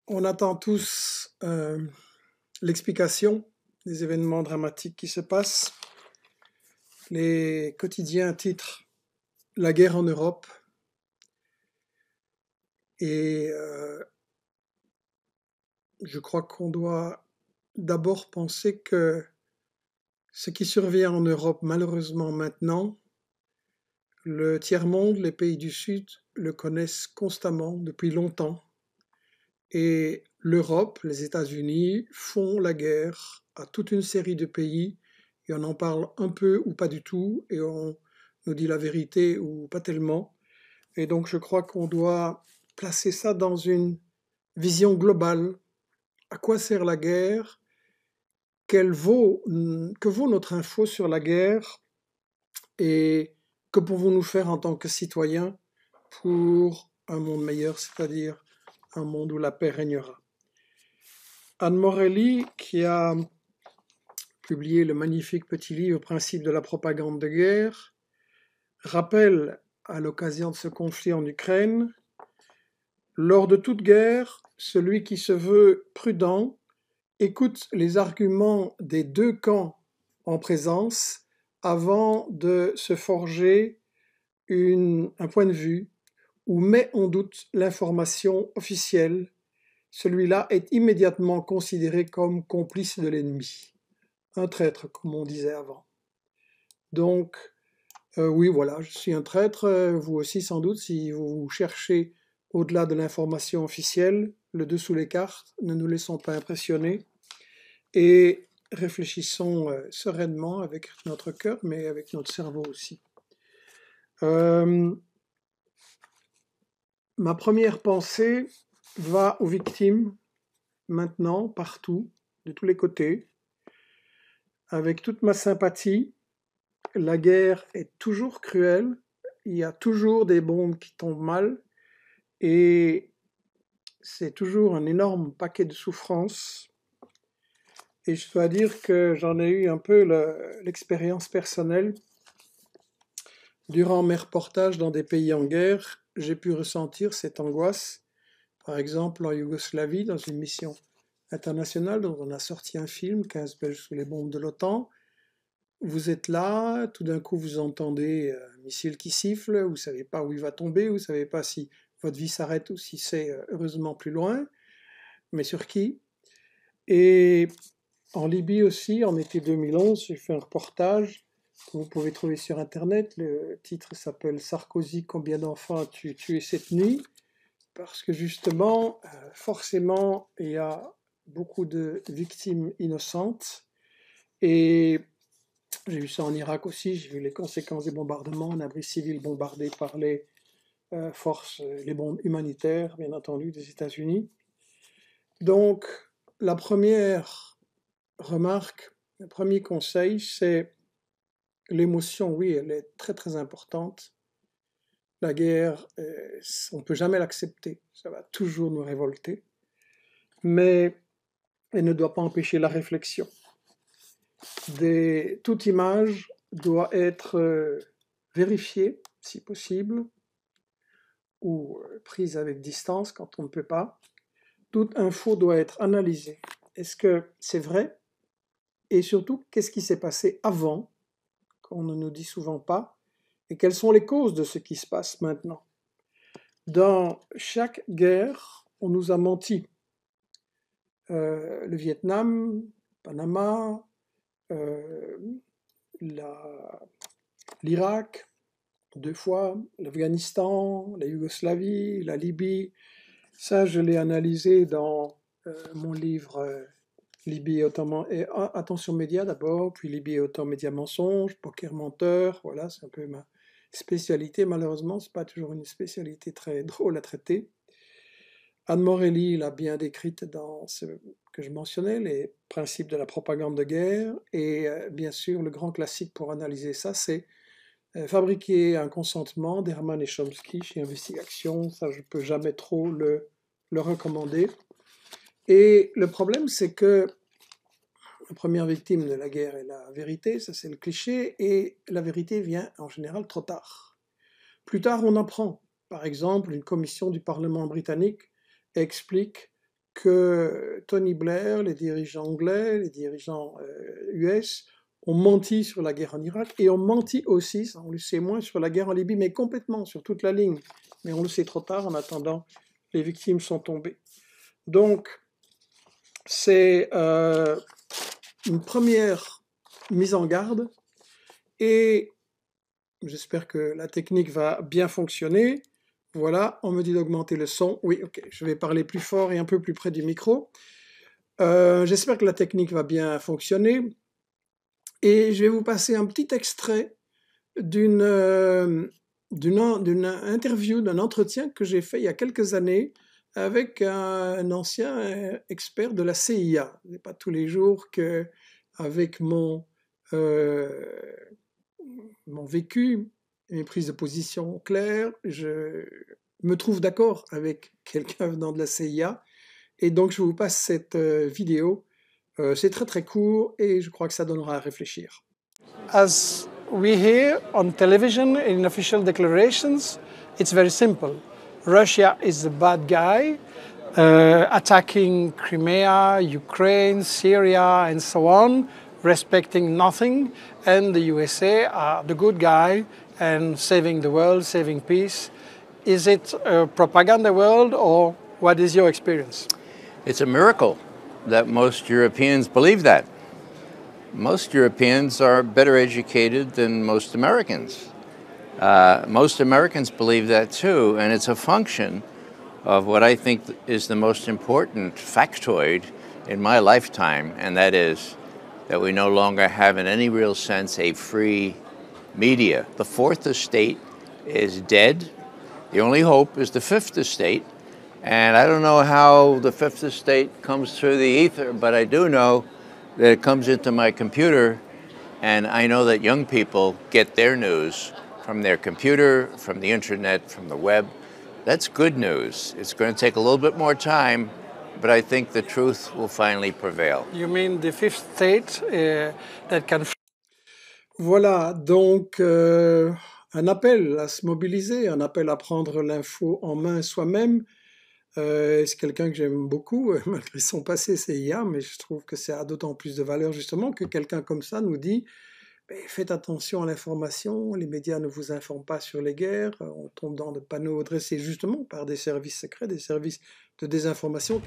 On attend tous l'explication des événements dramatiques qui se passent. Les quotidiens titrent La guerre en Europe et je crois qu'on doit d'abord penser que ce qui survient en Europe malheureusement maintenant, le tiers-monde, les pays du Sud le connaissent constamment depuis longtemps et l'Europe, les États-Unis font la guerre à toute une série de pays et on en parle un peu ou pas du tout et on nous dit la vérité ou pas tellement. Et donc je crois qu'on doit placer ça dans une vision globale. À quoi sert la guerre? Que vaut notre info sur la guerre? Et que pouvons-nous faire en tant que citoyens pour un monde meilleur, c'est-à-dire un monde où la paix régnera? Anne Morelli, qui a publié le magnifique petit livre Principes de la propagande de guerre, rappelle à l'occasion de ce conflit en Ukraine: lors de toute guerre, celui qui se veut prudent écoute les arguments des deux camps en présence avant de se forger un point de vue ou met en doute l'information officielle. Celui-là est immédiatement considéré comme complice de l'ennemi, un traître, comme on disait avant. Donc, oui, voilà, je suis un traître, vous aussi sans doute, si vous cherchez au-delà de l'information officielle, le dessous les cartes, ne nous laissons pas impressionner et réfléchissons sereinement avec notre cœur, mais avec notre cerveau aussi. Ma première pensée va aux victimes, maintenant, partout, de tous les côtés, avec toute ma sympathie. La guerre est toujours cruelle, il y a toujours des bombes qui tombent mal, et c'est toujours un énorme paquet de souffrances. Et je dois dire que j'en ai eu un peu l'expérience personnelle. Durant mes reportages dans des pays en guerre, j'ai pu ressentir cette angoisse. Par exemple, en Yougoslavie, dans une mission internationale dont on a sorti un film, 15 Belges sous les bombes de l'OTAN. Vous êtes là, tout d'un coup vous entendez un missile qui siffle, vous ne savez pas où il va tomber, vous ne savez pas si votre vie s'arrête ou si c'est heureusement plus loin, mais sur qui? Et en Libye aussi, en été 2011, j'ai fait un reportage que vous pouvez trouver sur Internet. Le titre s'appelle Sarkozy, combien d'enfants as-tu tué cette nuit? Parce que justement, forcément, il y a beaucoup de victimes innocentes. Et j'ai vu ça en Irak aussi, j'ai vu les conséquences des bombardements, un abri civil bombardé par les forces, les bombes humanitaires, bien entendu, des États-Unis. Donc, la première remarque, le premier conseil, c'est l'émotion, oui, elle est très très importante. La guerre, on ne peut jamais l'accepter, ça va toujours nous révolter, mais elle ne doit pas empêcher la réflexion. Toute image doit être vérifiée, si possible, ou prise avec distance quand on ne peut pas. Toute info doit être analysée. Est-ce que c'est vrai? Et surtout, qu'est-ce qui s'est passé avant, qu'on ne nous dit souvent pas, et quelles sont les causes de ce qui se passe maintenant? Dans chaque guerre, on nous a menti. Le Vietnam, Panama, euh, l'Irak, 2 fois, l'Afghanistan, la Yougoslavie, la Libye. Ça, je l'ai analysé dans mon livre Libye et Ottoman, et Attention Média d'abord, puis Libye et Ottoman Média Mensonges, Poker Menteur, voilà, c'est un peu ma spécialité. Malheureusement, c'est pas toujours une spécialité très drôle à traiter. Anne Morelli l'a bien décrite dans ce que je mentionnais, les principes de la propagande de guerre, et bien sûr, le grand classique pour analyser ça, c'est Fabriquer un consentement d'Hermann et Chomsky chez Investigation. Ça, je ne peux jamais trop le recommander. Et le problème, c'est que la première victime de la guerre est la vérité, ça c'est le cliché, et la vérité vient en général trop tard. Plus tard, on apprend. Par exemple, une commission du Parlement britannique explique que Tony Blair, les dirigeants anglais, les dirigeants US ont menti sur la guerre en Irak et ont menti aussi, ça on le sait moins, sur la guerre en Libye, mais complètement, sur toute la ligne. Mais on le sait trop tard, en attendant, les victimes sont tombées. Donc, c'est une première mise en garde et j'espère que la technique va bien fonctionner. Voilà, on me dit d'augmenter le son. Oui, ok, je vais parler plus fort et un peu plus près du micro. J'espère que la technique va bien fonctionner. Et je vais vous passer un petit extrait d'une interview, d'un entretien que j'ai fait il y a quelques années avec un ancien expert de la CIA. Ce n'est pas tous les jours qu'avec mon vécu, mes prises de position claires, je me trouve d'accord avec quelqu'un venant de la CIA. Et donc, je vous passe cette vidéo. C'est très très court et je crois que ça donnera à réfléchir. As we hear on television in official declarations, it's very simple. Russia is the bad guy, attacking Crimea, Ukraine, Syria, and so on, respecting nothing, and the USA are the good guy and saving the world, saving peace. Is it a propaganda world, or what is your experience? It's a miracle that most Europeans believe that. Most Europeans are better educated than most Americans. Most Americans believe that too, and it's a function of what I think is the most important factoid in my lifetime, and that is that we no longer have in any real sense a free media. The fourth estate is dead. The only hope is the fifth estate. And I don't know how the fifth estate comes through the ether, but I do know that it comes into my computer, and I know that young people get their news from their computer, from the internet, from the web. That's good news. It's going to take a little bit more time, but I think the truth will finally prevail. You mean the fifth state that can... Voilà, donc un appel à se mobiliser, un appel à prendre l'info en main soi-même. C'est quelqu'un que j'aime beaucoup, malgré son passé CIA, mais je trouve que ça a d'autant plus de valeur justement que quelqu'un comme ça nous dit faites attention à l'information, les médias ne vous informent pas sur les guerres, on tombe dans des panneaux dressés justement par des services secrets, des services de désinformation.